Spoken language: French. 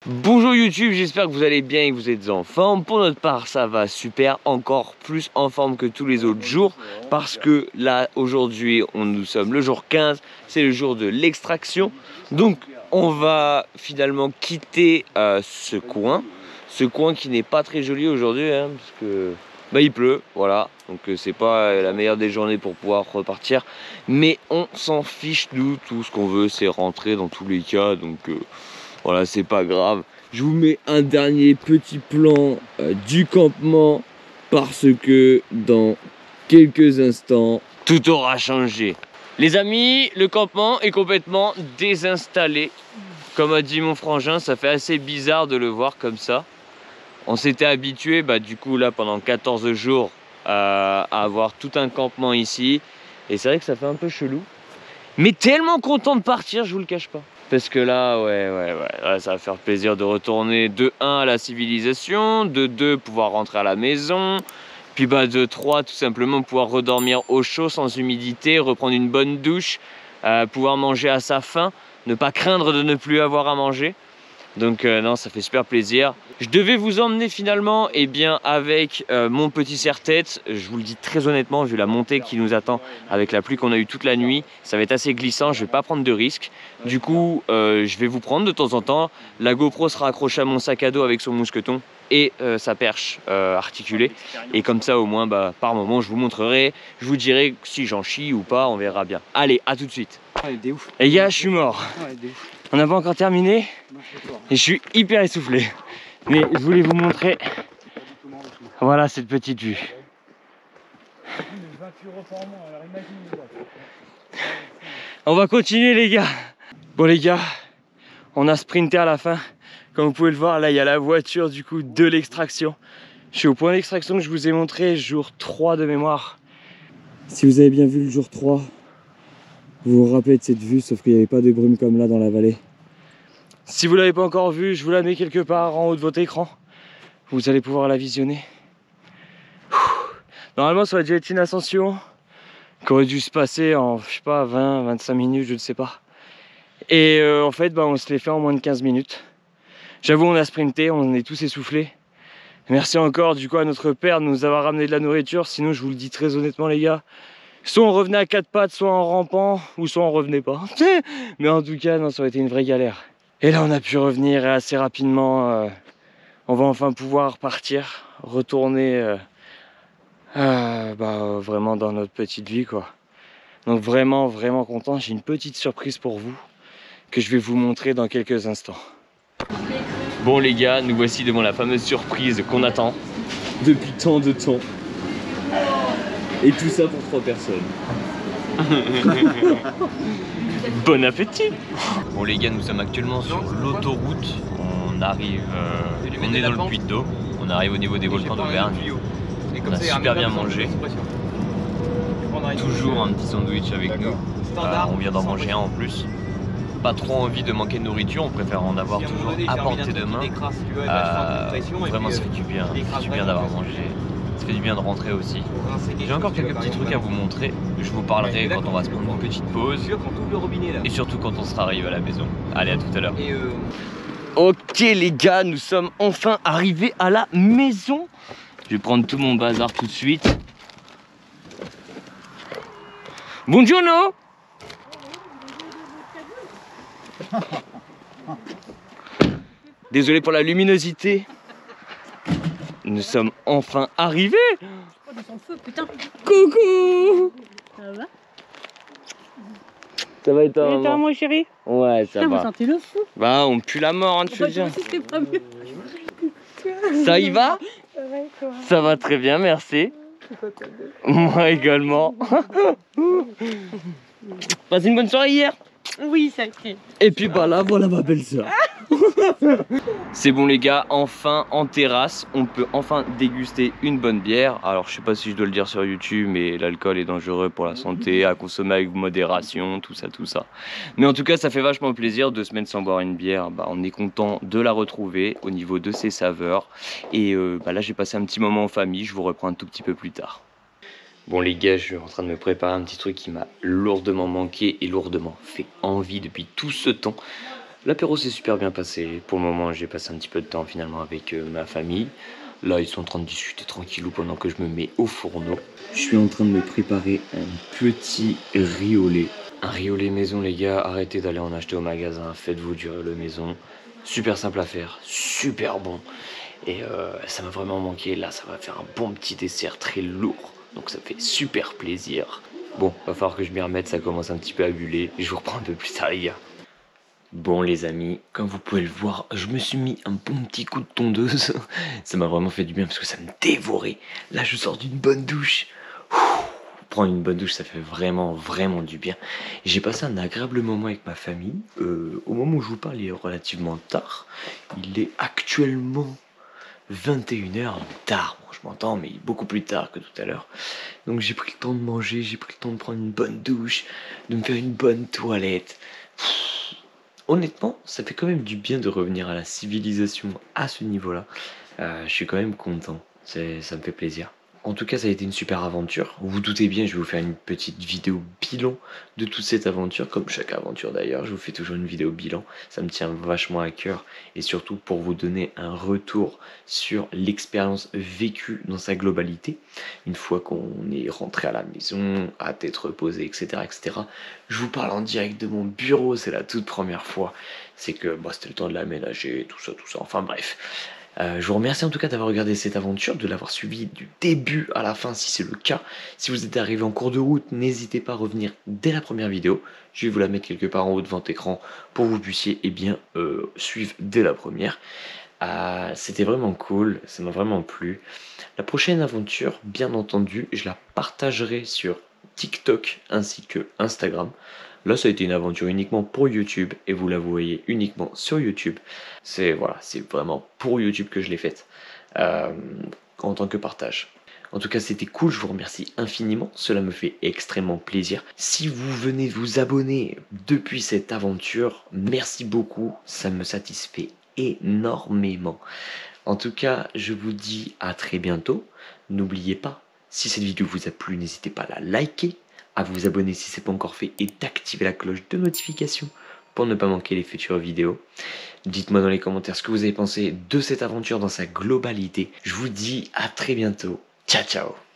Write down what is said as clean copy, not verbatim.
Bonjour YouTube, j'espère que vous allez bien et que vous êtes en forme. Pour notre part, ça va super, encore plus en forme que tous les autres jours. Parce que là, aujourd'hui, nous sommes le jour 15, c'est le jour de l'extraction. Donc, on va finalement quitter ce coin qui n'est pas très joli aujourd'hui, hein, parce que il pleut, voilà. Donc c'est pas la meilleure des journées pour pouvoir repartir. Mais on s'en fiche, nous, tout ce qu'on veut, c'est rentrer dans tous les cas. Donc voilà, c'est pas grave. Je vous mets un dernier petit plan du campement parce que dans quelques instants, tout aura changé. Les amis, le campement est complètement désinstallé. Comme a dit mon frangin, ça fait assez bizarre de le voir comme ça. On s'était habitué, du coup là pendant 14 jours à avoir tout un campement ici. Et c'est vrai que ça fait un peu chelou. Mais tellement content de partir, je vous le cache pas. Parce que là, ouais, ça va faire plaisir de retourner de 1 à la civilisation, de 2 pouvoir rentrer à la maison, puis de 3 tout simplement pouvoir redormir au chaud sans humidité, reprendre une bonne douche, pouvoir manger à sa faim, ne pas craindre de ne plus avoir à manger. Donc non, ça fait super plaisir. Je devais vous emmener finalement avec mon petit serre-tête. Je vous le dis très honnêtement, vu la montée qui nous attend avec la pluie qu'on a eue toute la nuit, ça va être assez glissant, je vais pas prendre de risques. Du coup, je vais vous prendre de temps en temps. La GoPro sera accrochée à mon sac à dos avec son mousqueton et sa perche articulée. Et comme ça au moins, par moment, je vous montrerai, je vous dirai si j'en chie ou pas, on verra bien. Allez, à tout de suite. Les gars, je suis mort. On n'a pas encore terminé et je suis hyper essoufflé. Mais je voulais vous montrer, voilà cette petite vue. On va continuer les gars. Bon les gars, on a sprinté à la fin. Comme vous pouvez le voir, là il y a la voiture du coup de l'extraction. Je suis au point d'extraction que je vous ai montré, jour 3 de mémoire. Si vous avez bien vu le jour 3, vous vous rappelez de cette vue, sauf qu'il n'y avait pas de brume comme là dans la vallée. Si vous ne l'avez pas encore vue, je vous la mets quelque part en haut de votre écran. Vous allez pouvoir la visionner. Normalement, ça aurait dû être une ascension qui aurait dû se passer en, je sais pas, 20, 25 minutes, je ne sais pas. Et en fait, on se l'est fait en moins de 15 minutes. J'avoue, on a sprinté, on est tous essoufflés. Merci encore du coup à notre père de nous avoir ramené de la nourriture. Sinon, je vous le dis très honnêtement les gars, soit on revenait à 4 pattes, soit en rampant, ou soit on revenait pas. Mais en tout cas, non, ça aurait été une vraie galère. Et là, on a pu revenir assez rapidement. On va enfin pouvoir partir, retourner vraiment dans notre petite vie, quoi. Donc vraiment, vraiment content. J'ai une petite surprise pour vous que je vais vous montrer dans quelques instants. Bon les gars, nous voici devant la fameuse surprise qu'on attend depuis tant de temps. Et tout ça pour 3 personnes. Bon appétit. Bon les gars, nous sommes actuellement sur l'autoroute. On arrive, on est dans le Puy-de-Dôme. On arrive au niveau des volcans d'Auvergne. On a super bien mangé. Toujours un petit sandwich avec nous. On vient d'en manger un en plus. Pas trop envie de manquer de nourriture, on préfère en avoir toujours à portée de main. Vraiment ça fait du bien d'avoir mangé. Ça fait du bien de rentrer aussi. J'ai encore quelques petits trucs à vous montrer. Je vous parlerai quand on va se prendre une petite pause. Et surtout quand on sera arrivé à la maison. Allez, à tout à l'heure. Ok les gars, nous sommes enfin arrivés à la maison. Je vais prendre tout mon bazar tout de suite. Buongiorno. Désolé pour la luminosité. Nous sommes enfin arrivés. Oh, ils sont feu, putain. Coucou. Ça va? Ça va et toi, Et toi, mon chéri? Ouais, ça Putain, va. vous sentez le fou? On pue la mort, hein, tu fais bien. C'était pas mieux. Ça y va? Ça va et toi? Ça va très bien, merci. Moi également. Passez une bonne soirée hier? Oui, ça a été. Et puis là, voilà ma belle-sœur. C'est bon les gars, enfin en terrasse, on peut enfin déguster une bonne bière. Alors je sais pas si je dois le dire sur YouTube, mais l'alcool est dangereux pour la santé, à consommer avec modération, tout ça. Mais en tout cas, ça fait vachement plaisir, 2 semaines sans boire une bière, on est content de la retrouver au niveau de ses saveurs. Et là j'ai passé un petit moment en famille, je vous reprends un tout petit peu plus tard. Bon les gars, je suis en train de me préparer un petit truc qui m'a lourdement manqué et lourdement fait envie depuis tout ce temps. L'apéro s'est super bien passé. Pour le moment, j'ai passé un petit peu de temps finalement avec ma famille. Là, ils sont en train de discuter tranquillou pendant que je me mets au fourneau. Je suis en train de me préparer un petit riz au lait. Un riz au lait maison, les gars. Arrêtez d'aller en acheter au magasin. Faites-vous du riz au lait maison. Super simple à faire, super bon. Et ça m'a vraiment manqué. Là, ça va faire un bon petit dessert très lourd. Donc ça fait super plaisir. Bon, va falloir que je m'y remette. Ça commence un petit peu à buller. Je vous reprends un peu plus tard, les gars. Bon les amis, comme vous pouvez le voir, je me suis mis un bon petit coup de tondeuse. Ça m'a vraiment fait du bien parce que ça me dévorait. Là je sors d'une bonne douche. Prendre une bonne douche ça fait vraiment du bien. J'ai passé un agréable moment avec ma famille. Au moment où je vous parle il est relativement tard. Il est actuellement 21h, tard, bon je m'entends mais beaucoup plus tard que tout à l'heure. Donc j'ai pris le temps de manger, j'ai pris le temps de prendre une bonne douche, de me faire une bonne toilette. Honnêtement, ça fait quand même du bien de revenir à la civilisation à ce niveau-là. Je suis quand même content, ça me fait plaisir. En tout cas, ça a été une super aventure. Vous vous doutez bien, je vais vous faire une petite vidéo bilan de toute cette aventure, comme chaque aventure d'ailleurs. Je vous fais toujours une vidéo bilan, ça me tient vachement à cœur. Et surtout pour vous donner un retour sur l'expérience vécue dans sa globalité. Une fois qu'on est rentré à la maison, à tête reposée, etc., etc. Je vous parle en direct de mon bureau, c'est la toute première fois. C'est que c'était le temps de l'aménager, tout ça, enfin bref. Je vous remercie en tout cas d'avoir regardé cette aventure, de l'avoir suivi du début à la fin si c'est le cas. Si vous êtes arrivé en cours de route, n'hésitez pas à revenir dès la première vidéo. Je vais vous la mettre quelque part en haut de votre écran pour que vous puissiez suivre dès la première. C'était vraiment cool, ça m'a vraiment plu. La prochaine aventure, bien entendu, je la partagerai sur TikTok ainsi que Instagram. Là, ça a été une aventure uniquement pour YouTube et vous la voyez uniquement sur YouTube. C'est vraiment pour YouTube que je l'ai faite en tant que partage. En tout cas, c'était cool, je vous remercie infiniment, cela me fait extrêmement plaisir. Si vous venez vous abonner depuis cette aventure, merci beaucoup, ça me satisfait énormément. En tout cas, je vous dis à très bientôt. N'oubliez pas, si cette vidéo vous a plu, n'hésitez pas à la liker, à vous abonner si ce n'est pas encore fait et d'activer la cloche de notification pour ne pas manquer les futures vidéos. Dites-moi dans les commentaires ce que vous avez pensé de cette aventure dans sa globalité. Je vous dis à très bientôt. Ciao ciao.